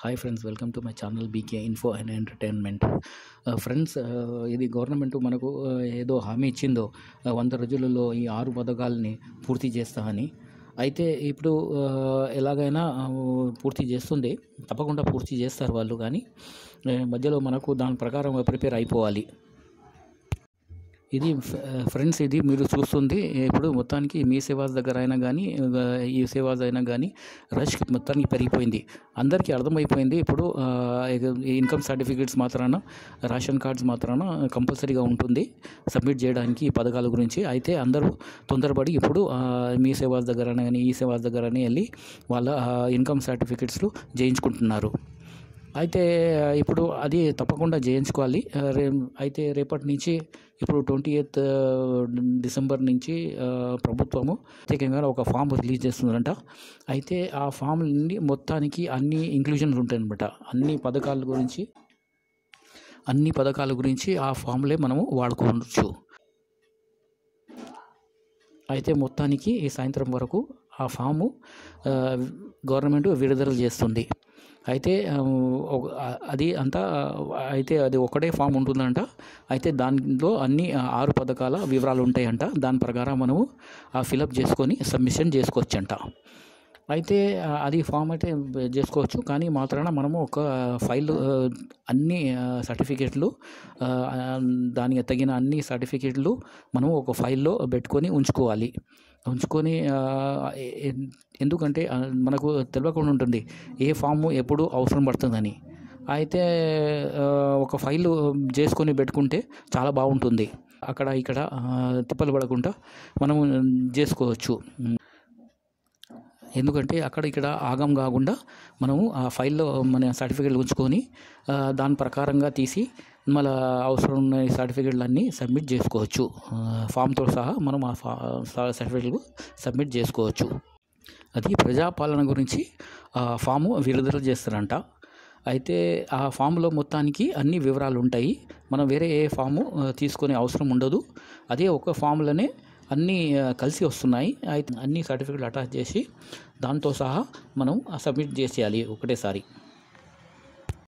Hi friends, welcome to my channel BK info and entertainment. Friends, ఇది government మనకు ఏదో హామీ ఇచ్చిందో 100 రోజులలో ఈ 6 పథకాలని పూర్తి చేస్తా అని. అయితే ఇప్పుడు ఎలాగైనా పూర్తి చేస్తుంది, తప్పకుండా పూర్తి చేస్తారు వాళ్ళు. కానీ మధ్యలో మనకు దాని ప్రకారం ప్రిపేర్ అయిపోవాలి. ఇది ఫ్రెండ్స్, ఇది మీరు చూస్తుంది ఇప్పుడు మొత్తానికి మీ సేవాస్ దగ్గర అయినా కానీ ఈ సేవాస్ అయినా కానీ రష్ మొత్తానికి పెరిగిపోయింది. అందరికీ అర్థమైపోయింది ఇప్పుడు ఇన్కమ్ సర్టిఫికేట్స్ మాత్రాన, రేషన్ కార్డ్స్ మాత్రాన కంపల్సరీగా ఉంటుంది సబ్మిట్ చేయడానికి ఈ పథకాల గురించి. అయితే అందరూ తొందరపడి ఇప్పుడు మీ సేవాస్ దగ్గర కానీ ఈ సేవాస్ దగ్గర వెళ్ళి వాళ్ళ ఇన్కమ్ సర్టిఫికేట్స్లు చేయించుకుంటున్నారు. అయితే ఇప్పుడు అది తప్పకుండా చేయించుకోవాలి. అయితే రేపటి నుంచి ఇప్పుడు 28 డిసెంబర్ నుంచి ప్రభుత్వము ప్రత్యేకంగా ఒక ఫామ్ రిలీజ్ చేస్తుందంట. అయితే ఆ ఫామ్ నుండి మొత్తానికి అన్ని ఇంక్లూజన్స్ ఉంటాయన్నమాట. అన్ని పథకాల గురించి ఆ ఫామ్లే మనము వాడుకోవచ్చు. అయితే మొత్తానికి ఈ సాయంత్రం వరకు ఆ ఫాము గవర్నమెంట్ విడుదల చేస్తుంది. అయితే అది ఒకటే ఫామ్ ఉంటుందంట. అయితే దానిలో అన్ని 6 పథకాల వివరాలు ఉంటాయంట. దాని ప్రకారం మనము ఫిలప్ చేసుకొని సబ్మిషన్ చేసుకోవచ్చంట. అయితే అది ఫామ్ అయితే చేసుకోవచ్చు, కానీ మాత్రాన మనము ఒక ఫైల్ అన్ని సర్టిఫికేట్లు, దానికి తగిన అన్ని సర్టిఫికేట్లు మనము ఒక ఫైల్లో పెట్టుకొని ఉంచుకోవాలి. ఎందుకంటే మనకు తెలియకుండా ఉంటుంది ఏ ఫాము ఎప్పుడు అవసరం పడుతుందని. అయితే ఒక ఫైల్ చేసుకొని పెట్టుకుంటే చాలా బాగుంటుంది. అక్కడ ఇక్కడ తిప్పలు పడకుండా మనము చేసుకోవచ్చు. ఎందుకంటే అక్కడ ఇక్కడ ఆగం కాకుండా మనము ఆ ఫైల్లో మన సర్టిఫికేట్లు ఉంచుకొని దాని ప్రకారంగా తీసి మళ్ళీ అవసరం ఉన్న సర్టిఫికేట్లన్నీ సబ్మిట్ చేసుకోవచ్చు. ఫామ్తో సహా మనం ఆ సర్టిఫికేట్లు సబ్మిట్ చేసుకోవచ్చు. అది ప్రజాపాలన గురించి ఫాము విడుదల చేస్తారంట. అయితే ఆ ఫామ్లో మొత్తానికి అన్ని వివరాలు ఉంటాయి. మనం వేరే ఏ ఫాము తీసుకునే అవసరం ఉండదు. అదే ఒక ఫామ్లోనే అన్నీ కలిసి వస్తున్నాయి. అయితే అన్ని సర్టిఫికేట్లు అటాచ్ చేసి దాంతో సహా మనం సబ్మిట్ చేసేయాలి ఒకటేసారి.